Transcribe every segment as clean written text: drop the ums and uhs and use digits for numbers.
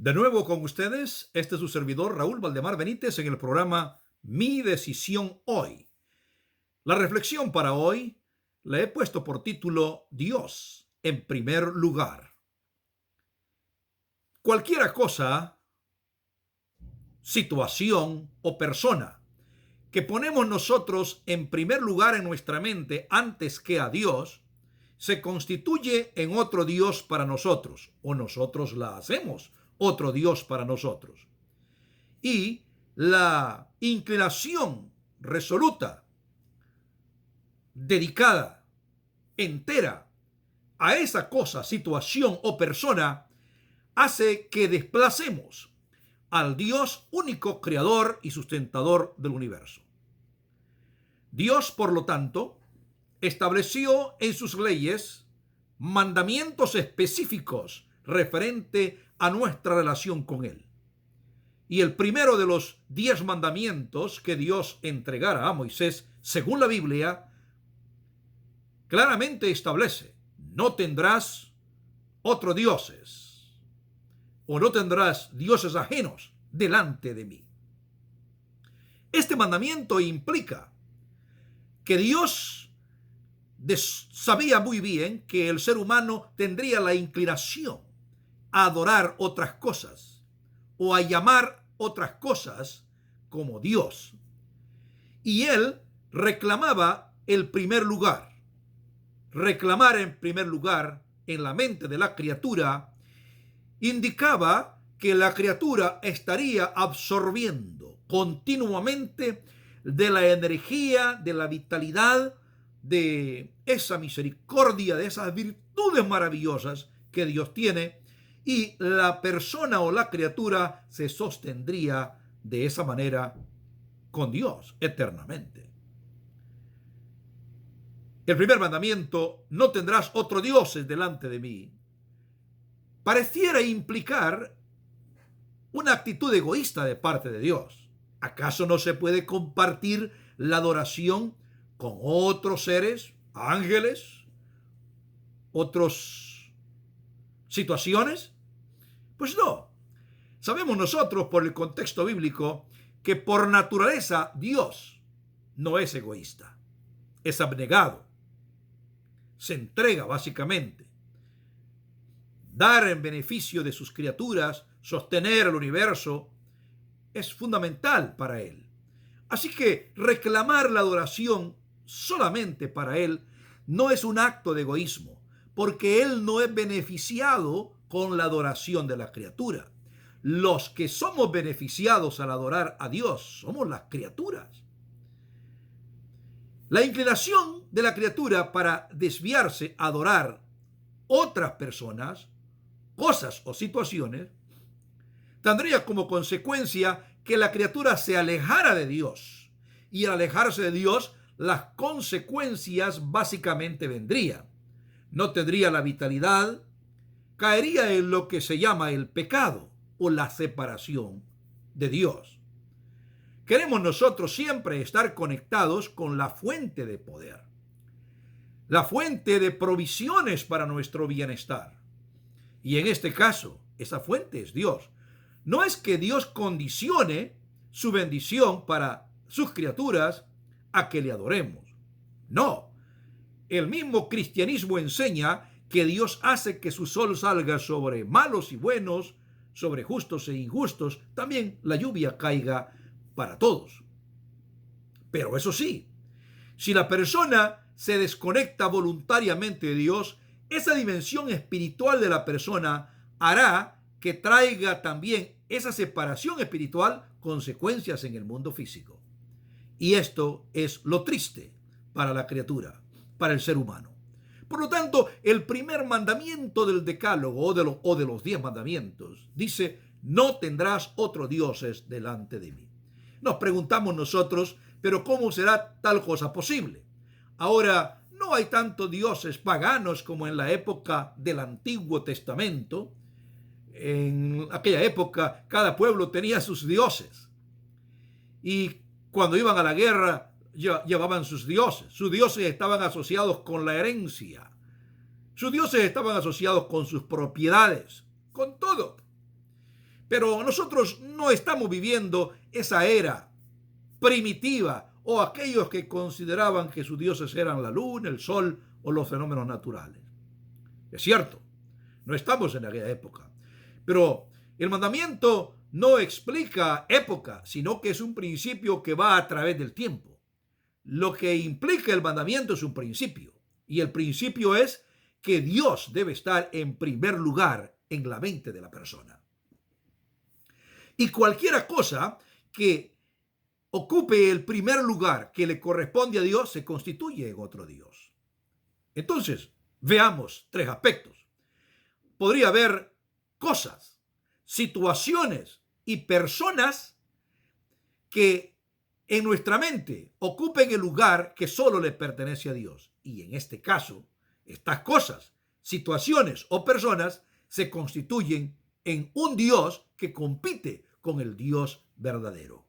De nuevo con ustedes, este es su servidor Raúl Valdemar Benítez en el programa Mi Decisión Hoy. La reflexión para hoy la he puesto por título Dios en primer lugar. Cualquiera cosa, situación o persona que ponemos nosotros en primer lugar en nuestra mente antes que a Dios, se constituye en otro Dios para nosotros, o nosotros la hacemos otro Dios para nosotros. Y la inclinación resoluta, dedicada, entera a esa cosa, situación o persona, hace que desplacemos al Dios único creador y sustentador del universo. Dios, por lo tanto, estableció en sus leyes mandamientos específicos referente a nuestra relación con Él. Y el primero de los 10 mandamientos que Dios entregara a Moisés, según la Biblia, claramente establece: no tendrás otros dioses, o no tendrás dioses ajenos delante de mí. Este mandamiento implica que Dios sabía muy bien que el ser humano tendría la inclinación a adorar otras cosas o a llamar otras cosas como Dios. Y él reclamaba el primer lugar. Reclamar en primer lugar en la mente de la criatura indicaba que la criatura estaría absorbiendo continuamente de la energía, de la vitalidad, de esa misericordia, de esas virtudes maravillosas que Dios tiene, y la persona o la criatura se sostendría de esa manera con Dios eternamente. El primer mandamiento, no tendrás otros dioses delante de mí, pareciera implicar una actitud egoísta de parte de Dios. ¿Acaso no se puede compartir la adoración con otros seres, ángeles, otras situaciones? Pues no. Sabemos nosotros por el contexto bíblico que por naturaleza Dios no es egoísta, es abnegado, se entrega básicamente. Dar en beneficio de sus criaturas, sostener el universo, es fundamental para él. Así que reclamar la adoración solamente para él no es un acto de egoísmo, porque él no es beneficiado con la adoración de la criatura. Los que somos beneficiados al adorar a Dios somos las criaturas. La inclinación de la criatura para desviarse a adorar otras personas, cosas o situaciones, tendría como consecuencia que la criatura se alejara de Dios. Y al alejarse de Dios, las consecuencias básicamente vendrían. No tendría la vitalidad, caería en lo que se llama el pecado o la separación de Dios. Queremos nosotros siempre estar conectados con la fuente de poder, la fuente de provisiones para nuestro bienestar. Y en este caso, esa fuente es Dios. No es que Dios condicione su bendición para sus criaturas a que le adoremos. No. El mismo cristianismo enseña que Dios hace que su sol salga sobre malos y buenos, sobre justos e injustos. También la lluvia caiga para todos. Pero eso sí, si la persona se desconecta voluntariamente de Dios, esa dimensión espiritual de la persona hará que traiga también esa separación espiritual consecuencias en el mundo físico. Y esto es lo triste para la criatura, para el ser humano. Por lo tanto, el primer mandamiento del decálogo o de los 10 mandamientos dice: no tendrás otros dioses delante de mí. Nos preguntamos nosotros, pero ¿cómo será tal cosa posible? Ahora, no hay tantos dioses paganos como en la época del Antiguo Testamento. En aquella época, cada pueblo tenía sus dioses. Y cuando iban a la guerra, llevaban sus dioses. Sus dioses estaban asociados con la herencia. Sus dioses estaban asociados con sus propiedades, con todo. Pero nosotros no estamos viviendo esa era primitiva o aquellos que consideraban que sus dioses eran la luna, el sol o los fenómenos naturales. Es cierto, no estamos en aquella época, pero el mandamiento no explica época, sino que es un principio que va a través del tiempo. Lo que implica el mandamiento es un principio, y el principio es que Dios debe estar en primer lugar en la mente de la persona. Y cualquier cosa que ocupe el primer lugar que le corresponde a Dios se constituye en otro Dios. Entonces, veamos tres aspectos. Podría haber cosas, situaciones y personas que en nuestra mente ocupen el lugar que solo le pertenece a Dios. Y en este caso, estas cosas, situaciones o personas se constituyen en un Dios que compite con el Dios verdadero.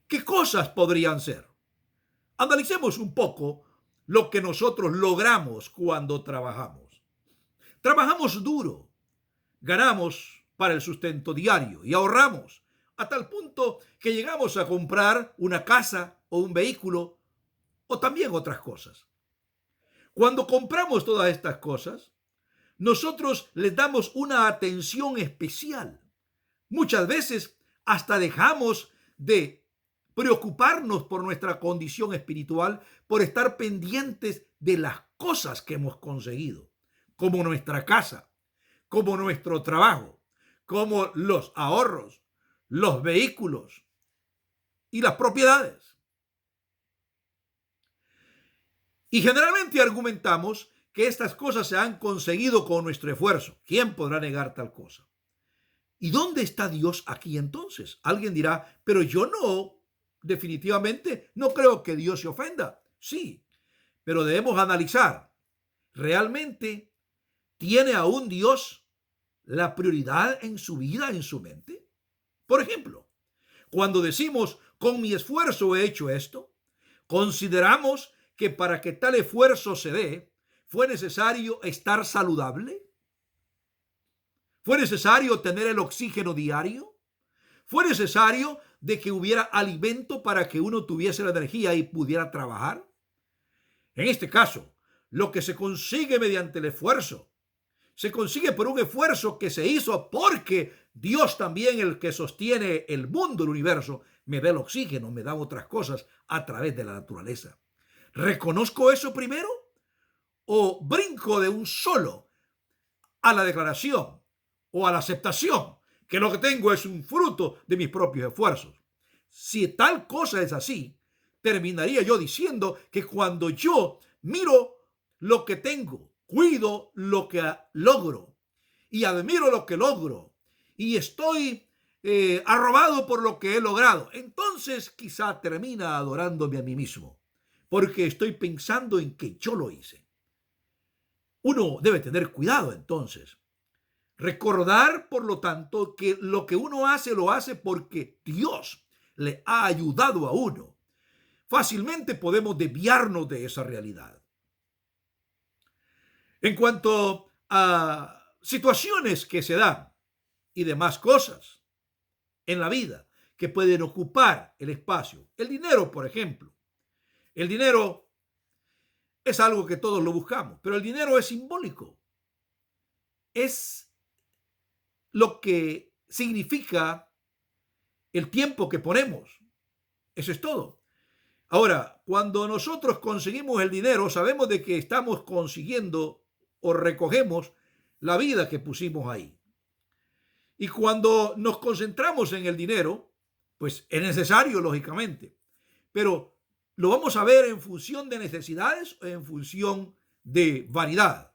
¿Qué cosas podrían ser? Analicemos un poco lo que nosotros logramos cuando trabajamos. Trabajamos duro, ganamos para el sustento diario y ahorramos a tal punto que llegamos a comprar una casa o un vehículo o también otras cosas. Cuando compramos todas estas cosas, nosotros les damos una atención especial. Muchas veces hasta dejamos de preocuparnos por nuestra condición espiritual por estar pendientes de las cosas que hemos conseguido, como nuestra casa, como nuestro trabajo, como los ahorros, los vehículos y las propiedades. Y generalmente argumentamos que estas cosas se han conseguido con nuestro esfuerzo. ¿Quién podrá negar tal cosa? ¿Y dónde está Dios aquí entonces? Alguien dirá, pero yo no, definitivamente no creo que Dios se ofenda. Sí, pero debemos analizar, ¿realmente tiene aún Dios la prioridad en su vida, en su mente? Por ejemplo, cuando decimos, con mi esfuerzo he hecho esto, consideramos que para que tal esfuerzo se dé, fue necesario estar saludable, fue necesario tener el oxígeno diario, fue necesario de que hubiera alimento para que uno tuviese la energía y pudiera trabajar. En este caso, lo que se consigue mediante el esfuerzo, se consigue por un esfuerzo que se hizo porque Dios también, el que sostiene el mundo, el universo, me da el oxígeno, me da otras cosas a través de la naturaleza. ¿Reconozco eso primero o brinco de un solo a la declaración o a la aceptación que lo que tengo es un fruto de mis propios esfuerzos? Si tal cosa es así, terminaría yo diciendo que cuando yo miro lo que tengo, cuido lo que logro y admiro lo que logro y estoy arrobado por lo que he logrado, entonces quizá termina adorándome a mí mismo, porque estoy pensando en que yo lo hice. Uno debe tener cuidado entonces. Recordar, por lo tanto, que lo que uno hace lo hace porque Dios le ha ayudado a uno. Fácilmente podemos desviarnos de esa realidad. En cuanto a situaciones que se dan y demás cosas en la vida que pueden ocupar el espacio, el dinero, por ejemplo. El dinero es algo que todos lo buscamos, pero el dinero es simbólico. Es lo que significa el tiempo que ponemos. Eso es todo. Ahora, cuando nosotros conseguimos el dinero, sabemos de que estamos consiguiendo o recogemos la vida que pusimos ahí. Y cuando nos concentramos en el dinero, pues es necesario, lógicamente, pero lo vamos a ver en función de necesidades o en función de vanidad.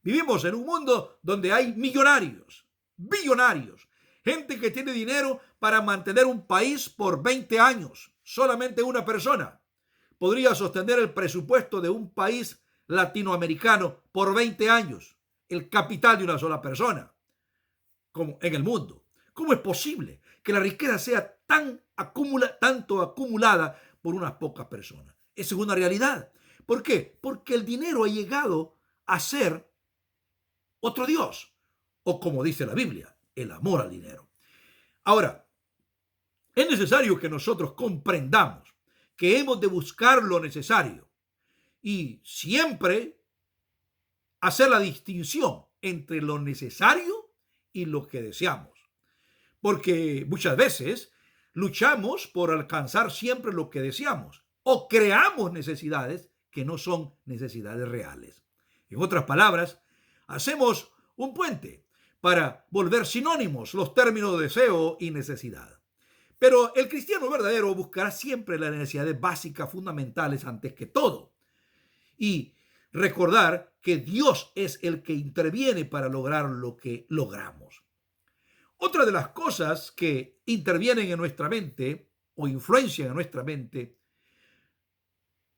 Vivimos en un mundo donde hay millonarios, billonarios, gente que tiene dinero para mantener un país por 20 años. Solamente una persona podría sostener el presupuesto de un país latinoamericano por 20 años, el capital de una sola persona, como en el mundo. ¿Cómo es posible que la riqueza sea tanto acumulada por unas pocas personas? Esa es una realidad. ¿Por qué? Porque el dinero ha llegado a ser otro Dios, o como dice la Biblia, el amor al dinero. Ahora, es necesario que nosotros comprendamos que hemos de buscar lo necesario y siempre hacer la distinción entre lo necesario y lo que deseamos. Porque muchas veces luchamos por alcanzar siempre lo que deseamos o creamos necesidades que no son necesidades reales. En otras palabras, hacemos un puente para volver sinónimos los términos deseo y necesidad. Pero el cristiano verdadero buscará siempre las necesidades básicas, fundamentales antes que todo. Y recordar que Dios es el que interviene para lograr lo que logramos. Otra de las cosas que intervienen en nuestra mente o influencian en nuestra mente,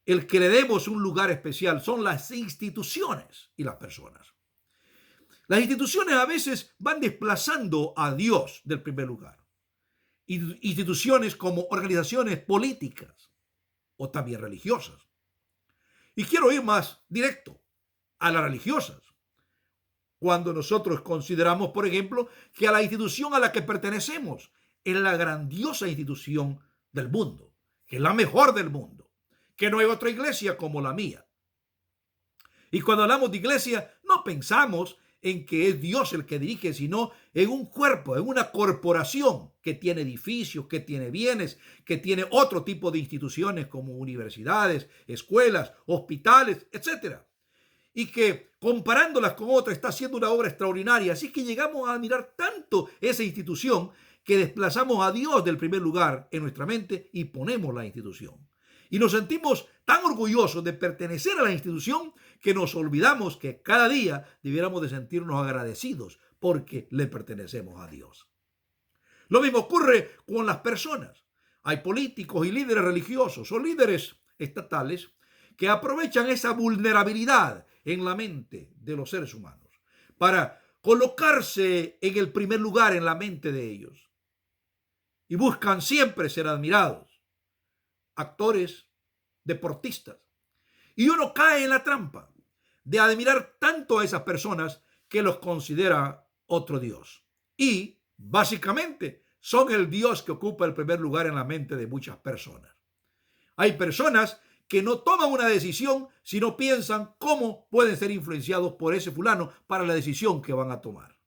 el que le demos un lugar especial, son las instituciones y las personas. Las instituciones a veces van desplazando a Dios del primer lugar. Instituciones como organizaciones políticas o también religiosas. Y quiero ir más directo a las religiosas. Cuando nosotros consideramos, por ejemplo, que a la institución a la que pertenecemos es la grandiosa institución del mundo, que es la mejor del mundo, que no hay otra iglesia como la mía. Y cuando hablamos de iglesia, no pensamos en que es Dios el que dirige, sino en un cuerpo, en una corporación que tiene edificios, que tiene bienes, que tiene otro tipo de instituciones como universidades, escuelas, hospitales, etcétera. Y que comparándolas con otras está haciendo una obra extraordinaria. Así que llegamos a admirar tanto esa institución que desplazamos a Dios del primer lugar en nuestra mente y ponemos la institución. Y nos sentimos tan orgullosos de pertenecer a la institución que nos olvidamos que cada día debiéramos de sentirnos agradecidos porque le pertenecemos a Dios. Lo mismo ocurre con las personas. Hay políticos y líderes religiosos o líderes estatales que aprovechan esa vulnerabilidad en la mente de los seres humanos para colocarse en el primer lugar en la mente de ellos. Y buscan siempre ser admirados. Actores, deportistas. Y uno cae en la trampa de admirar tanto a esas personas que los considera otro Dios. Y, básicamente, son el Dios que ocupa el primer lugar en la mente de muchas personas. Hay personas que no toman una decisión si no piensan cómo pueden ser influenciados por ese fulano para la decisión que van a tomar.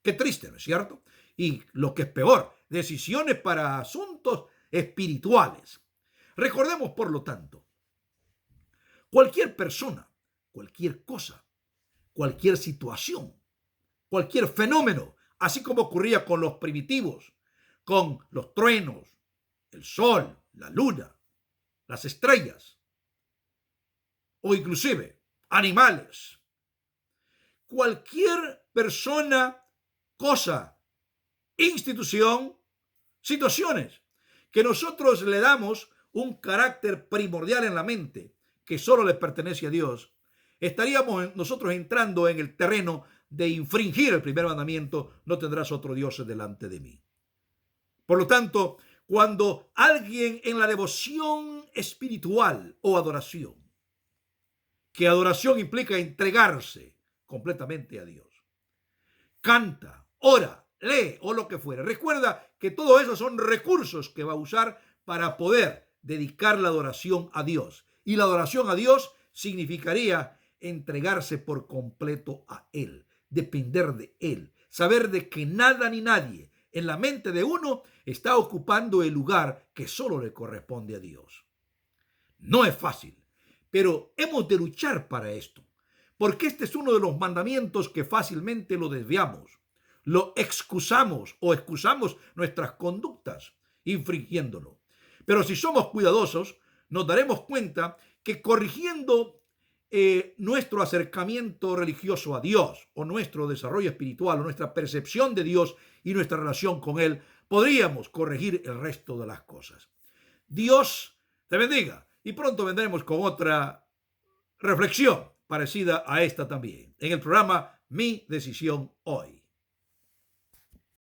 Qué triste, ¿no es cierto? Y lo que es peor, decisiones para asuntos espirituales. Recordemos, por lo tanto, cualquier persona, cualquier cosa, cualquier situación, cualquier fenómeno, así como ocurría con los primitivos, con los truenos, el sol, la luna, las estrellas, o inclusive animales. Cualquier persona, cosa, institución, situaciones que nosotros le damos un carácter primordial en la mente que solo le pertenece a Dios, estaríamos nosotros entrando en el terreno de infringir el primer mandamiento: no tendrás otro Dios delante de mí. Por lo tanto, cuando alguien en la devoción espiritual o adoración, que adoración implica entregarse completamente a Dios, canta, ora, lee o lo que fuera, recuerda que todo eso son recursos que va a usar para poder dedicar la adoración a Dios. Y la adoración a Dios significaría entregarse por completo a Él, depender de Él, saber de que nada ni nadie en la mente de uno está ocupando el lugar que solo le corresponde a Dios. No es fácil, pero hemos de luchar para esto, porque este es uno de los mandamientos que fácilmente lo desviamos, lo excusamos o excusamos nuestras conductas infringiéndolo. Pero si somos cuidadosos, nos daremos cuenta que corrigiendo nuestro acercamiento religioso a Dios o nuestro desarrollo espiritual o nuestra percepción de Dios y nuestra relación con Él, podríamos corregir el resto de las cosas. Dios te bendiga y pronto vendremos con otra reflexión parecida a esta también en el programa Mi Decisión Hoy.